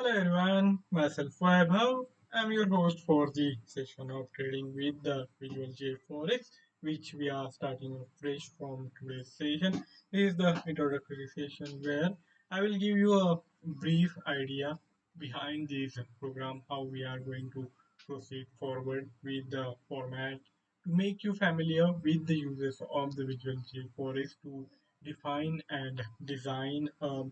Hello everyone, myself Vaibhav. I'm your host for the session of trading with the Visual JForex, which we are starting fresh from today's session. This is the introductory session where I will give you a brief idea behind this program, how we are going to proceed forward with the format to make you familiar with the uses of the Visual JForex to define and design a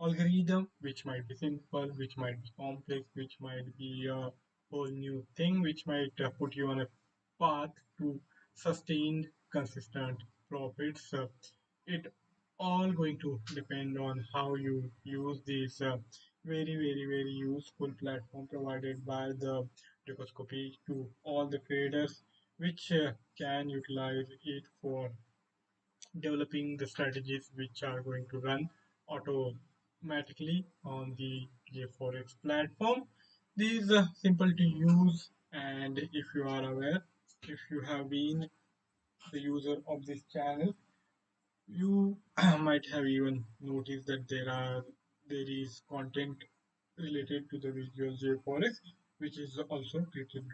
algorithm which might be simple, which might be complex, which might be a whole new thing, which might put you on a path to sustained consistent profits. It all going to depend on how you use this very useful platform provided by the Dukascopy to all the traders which can utilize it for developing the strategies which are going to run automatically on the JForex platform. This is simple to use, and if you are aware, if you have been the user of this channel, you might have even noticed that there is content related to the Visual JForex, which is also created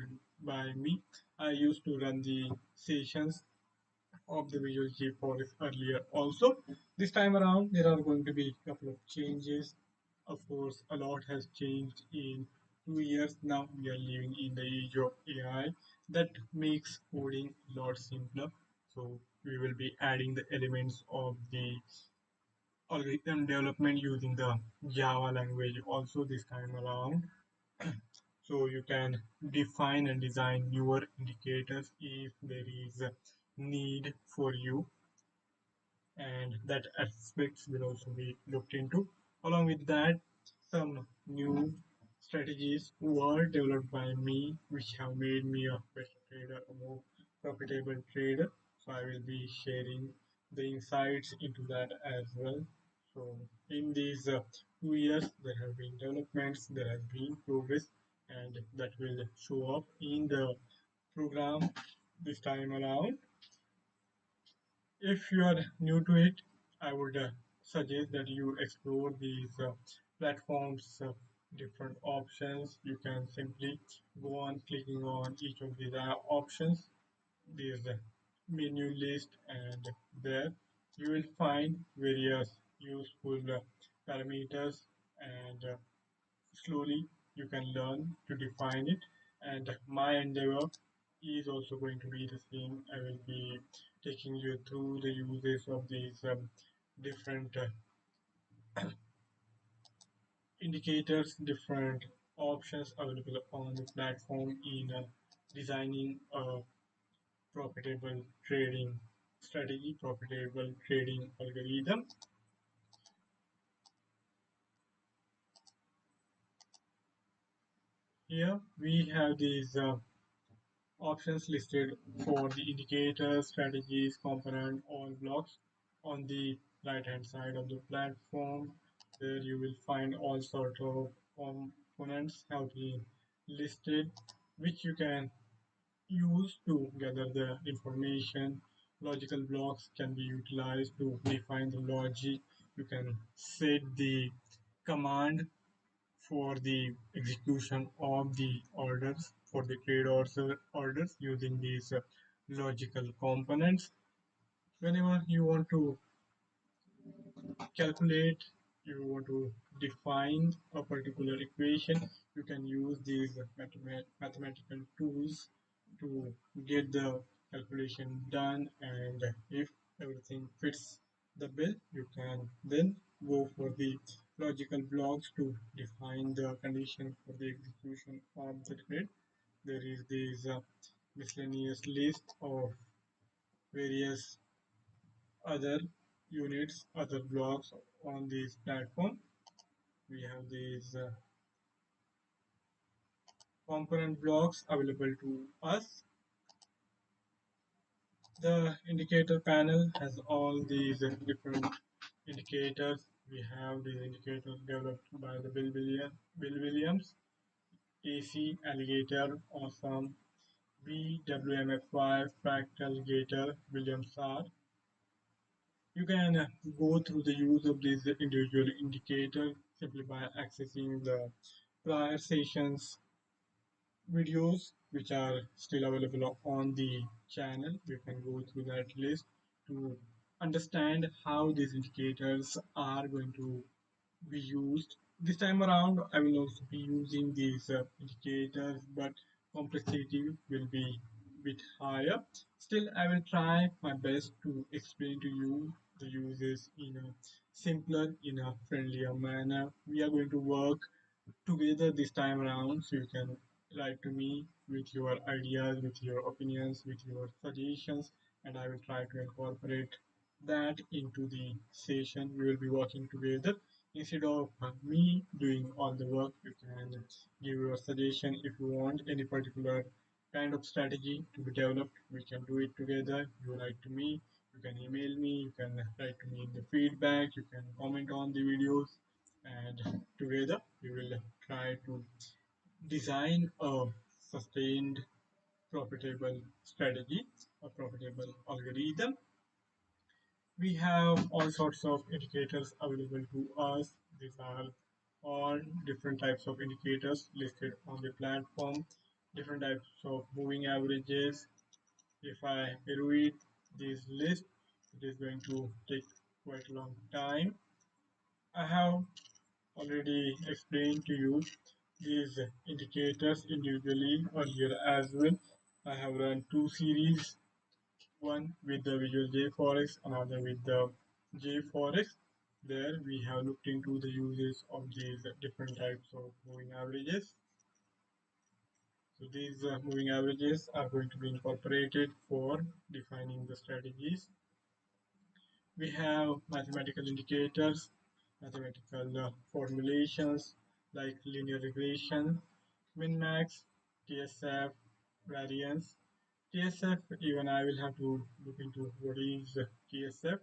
by me. I used to run the sessions of the Visual JForex earlier also. This time around, there are going to be a couple of changes. Of course, a lot has changed in 2 years now. We are living in the age of AI that makes coding a lot simpler. So we will be adding the elements of the algorithm development using the Java language also this time around. So you can define and design newer indicators if there is a need for you, and that aspects will also be looked into. Along with that, some new strategies were developed by me, which have made me a better trader, a more profitable trader. So I will be sharing the insights into that as well. So in these 2 years, there have been developments, there has been progress, and that will show up in the program this time around. If you are new to it, I would suggest that you explore these platforms, different options. You can simply go on clicking on each of these options. There's a menu list, and there you will find various useful parameters, and slowly you can learn to define it. And my endeavor is also going to be the same. I will be taking you through the uses of these different indicators, different options available on the platform in designing a profitable trading strategy, profitable trading algorithm. Here we have these options listed for the indicators, strategies, component, all blocks on the right hand side of the platform. There you will find all sort of components have been listed, which you can use to gather the information. Logical blocks can be utilized to define the logic. You can set the command for the execution of the orders for the trade orders using these logical components. Whenever you want to calculate, you want to define a particular equation, you can use these mathematical tools to get the calculation done, and if everything fits the bill, you can then go for the logical blocks to define the condition for the execution of the trade. There is this miscellaneous list of various other units, other blocks on this platform. We have these component blocks available to us. The indicator panel has all these different indicators. We have these indicators developed by the Bill Williams, AC, Alligator, Awesome, BWMFY, Fractal, Gator, Williams R. You can go through the use of these individual indicators simply by accessing the prior sessions videos which are still available on the channel. You can go through that list to understand how these indicators are going to be used. This time around, I will also be using these indicators, but complexity will be a bit higher. Still, I will try my best to explain to you the uses in a simpler, in a friendlier manner. We are going to work together this time around, so you can write to me with your ideas, with your opinions, with your suggestions, and I will try to incorporate that into the session. We will be working together. Instead of me doing all the work, you can give your suggestion. If you want any particular kind of strategy to be developed, we can do it together. You write to me, you can email me, you can write to me in the feedback, you can comment on the videos, and together we will try to design a sustained profitable strategy, a profitable algorithm. We have all sorts of indicators available to us. These are all different types of indicators listed on the platform, different types of moving averages. If I read this list, it is going to take quite a long time. I have already explained to you these indicators individually earlier as well. I have run two series, one with the Visual JForex, another with the JForex. There we have looked into the uses of these different types of moving averages. So these moving averages are going to be incorporated for defining the strategies. We have mathematical indicators, mathematical formulations like linear regression, min-max, TSF, variance. TSF, even I will have to look into what is TSF.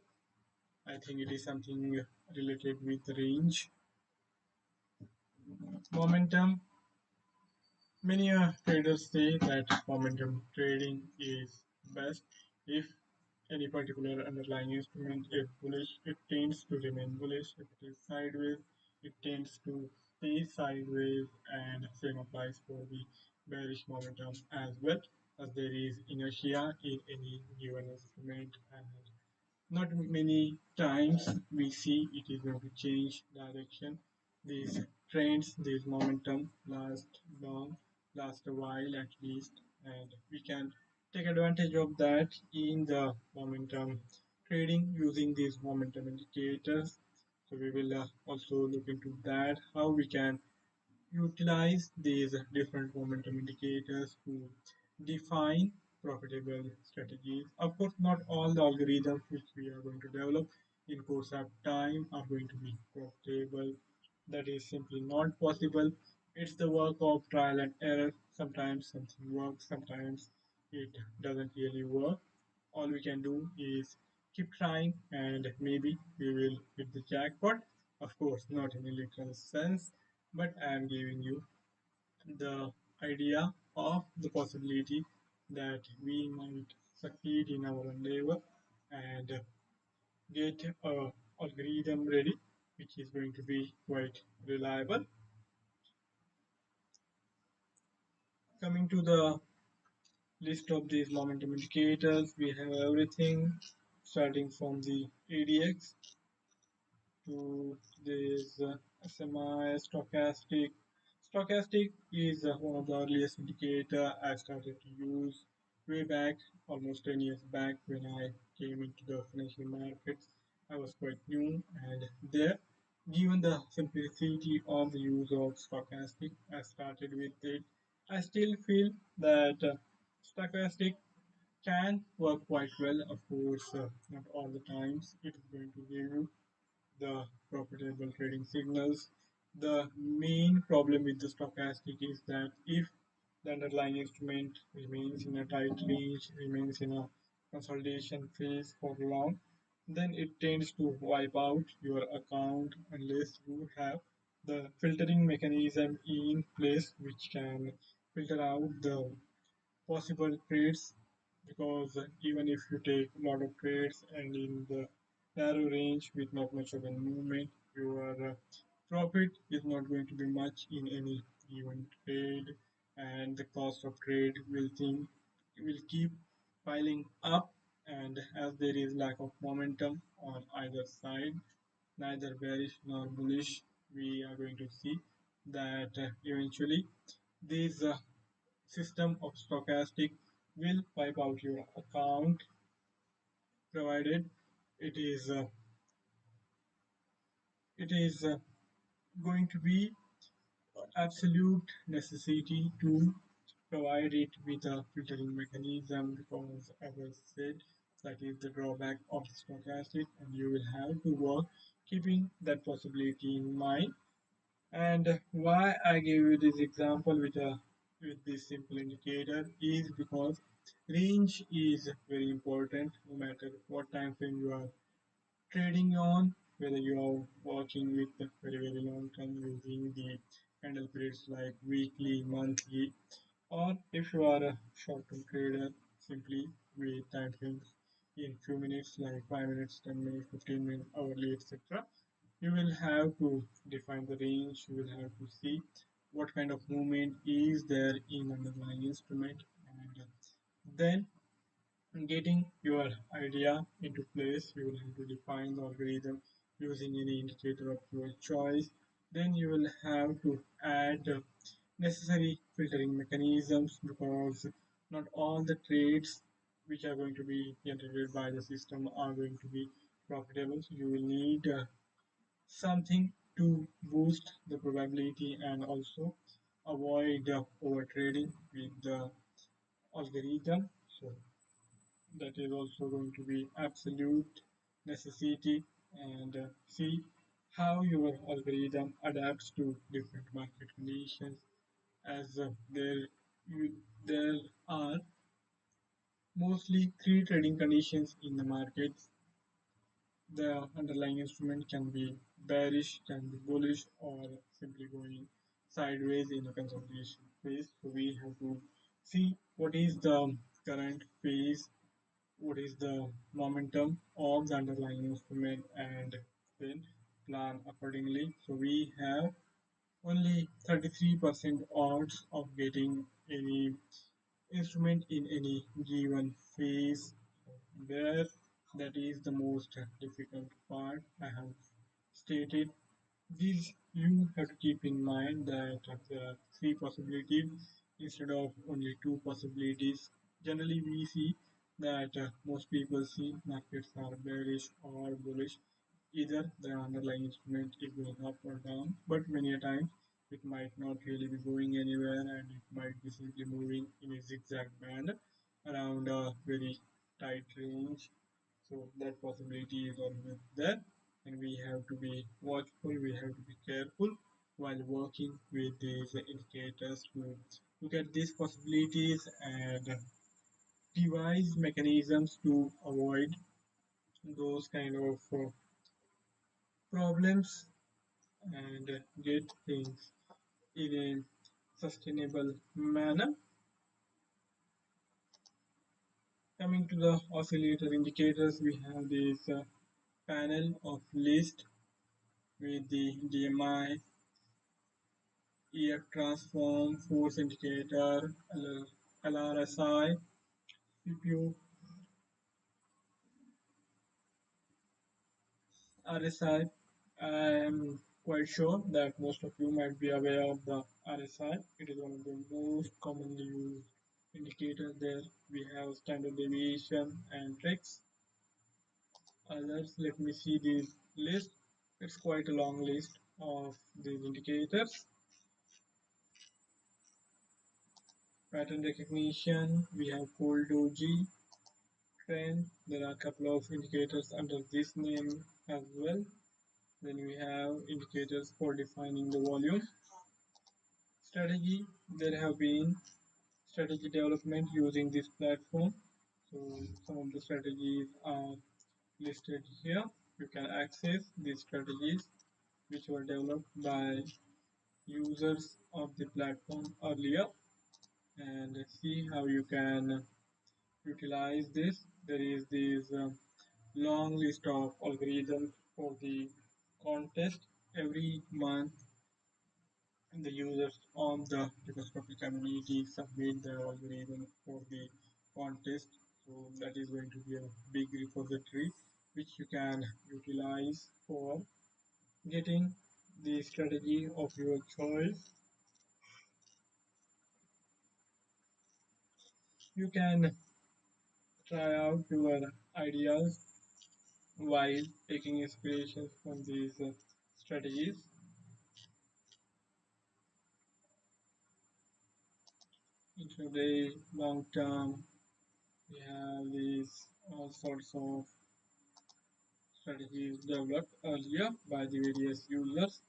I think it is something related with range. Momentum. Many traders say that momentum trading is best if any particular underlying instrument is bullish, it tends to remain bullish. If it is sideways, it tends to stay sideways, and same applies for the bearish momentum as well, as there is inertia in any given instrument, and not many times we see it is going to change direction. These trends, this momentum last long, last a while at least, and we can take advantage of that in the momentum trading using these momentum indicators. So we will also look into that, how we can utilize these different momentum indicators to define profitable strategies. Of course, not all the algorithms which we are going to develop in course of time are going to be profitable. That is simply not possible. It's the work of trial and error. Sometimes something works, sometimes it doesn't really work. All we can do is keep trying, and maybe we will hit the jackpot. Of course, not in a literal sense, but I am giving you the idea of the possibility that we might succeed in our endeavor and get a algorithm ready which is going to be quite reliable. Coming to the list of these momentum indicators, we have everything starting from the ADX to this SMI stochastic. Stochastic is one of the earliest indicator I started to use way back, almost 10 years back when I came into the financial markets. I was quite new, and there, given the simplicity of the use of stochastic, I started with it. I still feel that stochastic can work quite well. Of course, not all the times it is going to give you the profitable trading signals. The main problem with the stochastic is that if the underlying instrument remains in a tight range, remains in a consolidation phase for long, then it tends to wipe out your account unless you have the filtering mechanism in place which can filter out the possible trades, because even if you take a lot of trades and in the narrow range with not much of a movement, your profit is not going to be much in any given trade, and the cost of trade will keep piling up. And as there is lack of momentum on either side, neither bearish nor bullish, we are going to see that eventually this system of stochastic will wipe out your account, provided it is uh, it is going to be absolute necessity to provide it with a filtering mechanism, because as I said, that is the drawback of stochastic, and you will have to work keeping that possibility in mind. And why I gave you this example with this simple indicator is because range is very important no matter what time frame you are trading on, whether you are working with the very long term using the candle periods like weekly, monthly, or if you are a short term trader simply with time frames in few minutes like 5 minutes, 10 minutes, 15 minutes, hourly, etc. You will have to define the range, you will have to see what kind of movement is there in underlying instrument, and then getting your idea into place, you will have to define the algorithm using any indicator of your choice. Then you will have to add necessary filtering mechanisms, because not all the trades which are going to be generated by the system are going to be profitable. So you will need something to boost the probability and also avoid over trading with the algorithm. So that is also going to be absolute necessity, and see how your algorithm adapts to different market conditions, as there are mostly three trading conditions in the market. The underlying instrument can be bearish, can be bullish, or simply going sideways in a consolidation phase. So we have to see what is the current phase, what is the momentum of the underlying instrument, and then plan accordingly. So we have only 33% odds of getting any instrument in any given phase. There, that is the most difficult part I have stated. This you have to keep in mind that there are three possibilities instead of only two possibilities. Generally, we see that most people see markets are bearish or bullish. Either the underlying instrument is going up or down, but many a times it might not really be going anywhere, and it might be simply moving in a zigzag band around a very tight range. So that possibility is always there, and we have to be watchful, we have to be careful while working with these indicators to look at these possibilities and devise mechanisms to avoid those kind of problems, and get things in a sustainable manner. Coming to the oscillator indicators, we have this panel of list with the DMI, EF transform, force indicator, LRSI, CPU, RSI. I am quite sure that most of you might be aware of the RSI. It is one of the most commonly used indicators. There we have standard deviation and tricks. Others, let me see this list. It's quite a long list of these indicators. Pattern recognition, we have cold doji trend. There are a couple of indicators under this name as well. Then we have indicators for defining the volume. Strategy, there have been strategy development using this platform. So some of the strategies are listed here. You can access these strategies which were developed by users of the platform earlier, and see how you can utilize this. There is this long list of algorithms for the contest. Every month the users of the Dukascopy community submit the algorithm for the contest. So that is going to be a big repository which you can utilize for getting the strategy of your choice. You can try out your ideas while taking inspiration from these strategies. Intraday, long term, we have these all sorts of strategies developed earlier by the various users.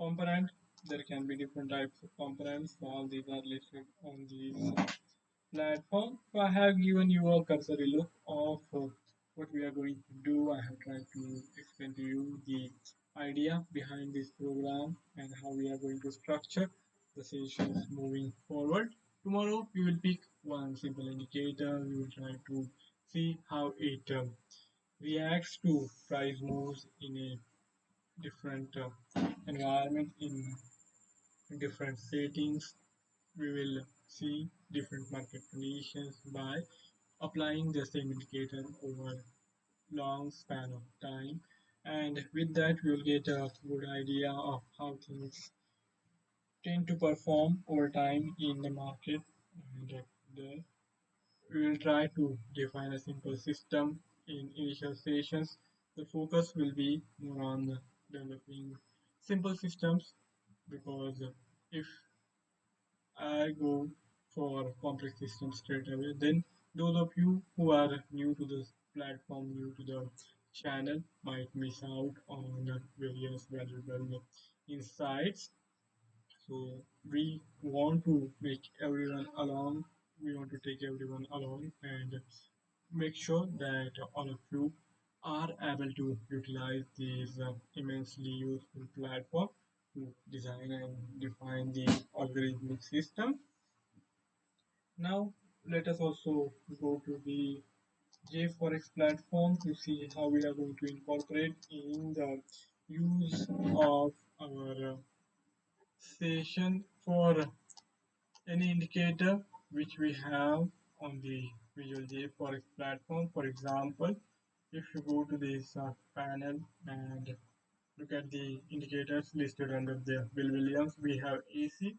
Component, there can be different types of components. All these are listed on this platform. So I have given you a cursory look of what we are going to do. I have tried to explain to you the idea behind this program and how we are going to structure the sessions moving forward. Tomorrow we will pick one simple indicator. We will try to see how it reacts to price moves in a different environment in different settings. We will see different market conditions by applying the same indicator over long span of time, and with that we will get a good idea of how things tend to perform over time in the market. And the, we will try to define a simple system in initial sessions. The focus will be more on developing simple systems, because if I go for complex systems straight away, then those of you who are new to this platform, new to the channel, might miss out on various valuable insights. So we want to make everyone along. We want to take everyone along and make sure that all of you are able to utilize this immensely useful platform to design and define the algorithmic system. Now, let us also go to the JForex platform to see how we are going to incorporate in the use of our session for any indicator which we have on the Visual JForex platform. For example, if you go to this panel and look at the indicators listed under the Bill Williams, we have AC.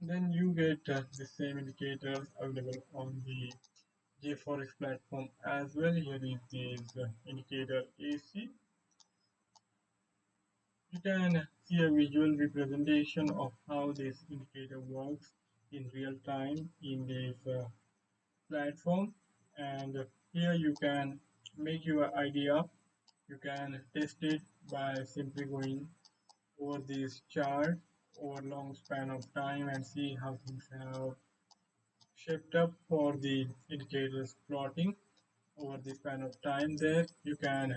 Then you get the same indicators available on the JForex platform as well. Here is this indicator AC. You can see a visual representation of how this indicator works in real time in this platform, and here you can make your idea. You can test it by simply going over this chart over long span of time and see how things have shaped up for the indicators plotting over the span of time. There you can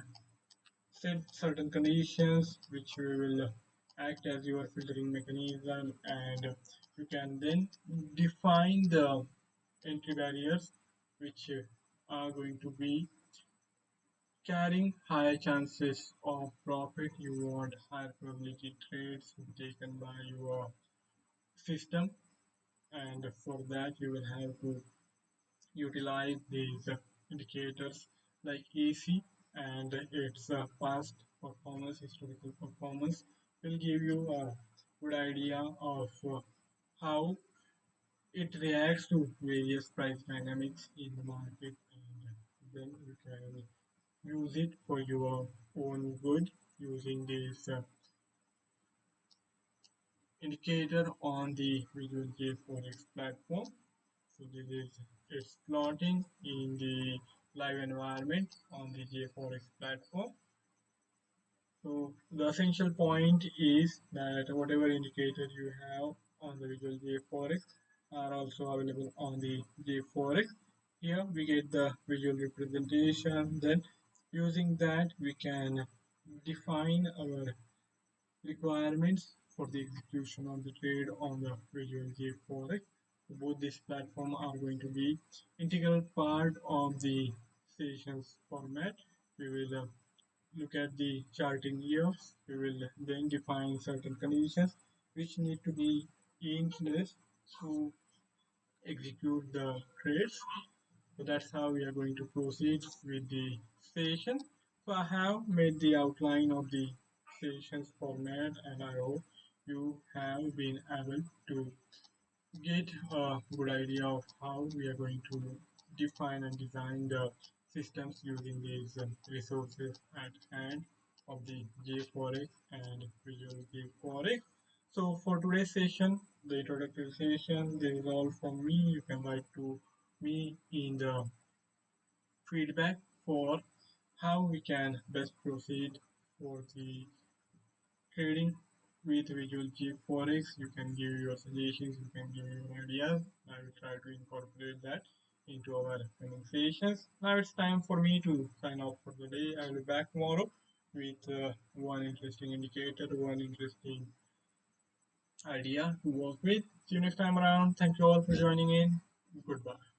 set certain conditions which will act as your filtering mechanism, and you can then define the entry barriers which are going to be carrying higher chances of profit. You want higher probability trades taken by your system, and for that you will have to utilize these indicators like AC, and its past performance, historical performance will give you a good idea of how it reacts to various price dynamics in the market, and then you can use it for your own good using this indicator on the Visual JForex platform. So this is its plotting in the live environment on the JForex platform. So the essential point is that whatever indicator you have on the Visual JForex are also available on the JForex. Here we get the visual representation. Then using that we can define our requirements for the execution of the trade on the Visual JForex. Both these platforms are going to be integral part of the sessions format. We will look at the charting years. We will then define certain conditions which need to be in place to execute the trades. So that's how we are going to proceed with the session. So I have made the outline of the sessions format, and I hope you have been able to get a good idea of how we are going to define and design the systems using these resources at hand of the JForex and Visual JForex. So for today's session, the introductory session, this is all from me. You can write to me in the feedback for how we can best proceed for the trading with Visual Forex. You can give your suggestions, you can give your ideas. I will try to incorporate that into our coming sessions. Now it's time for me to sign off for the day. I will be back tomorrow with one interesting indicator, one interesting idea to work with. See you next time around. Thank you all for joining in. Goodbye.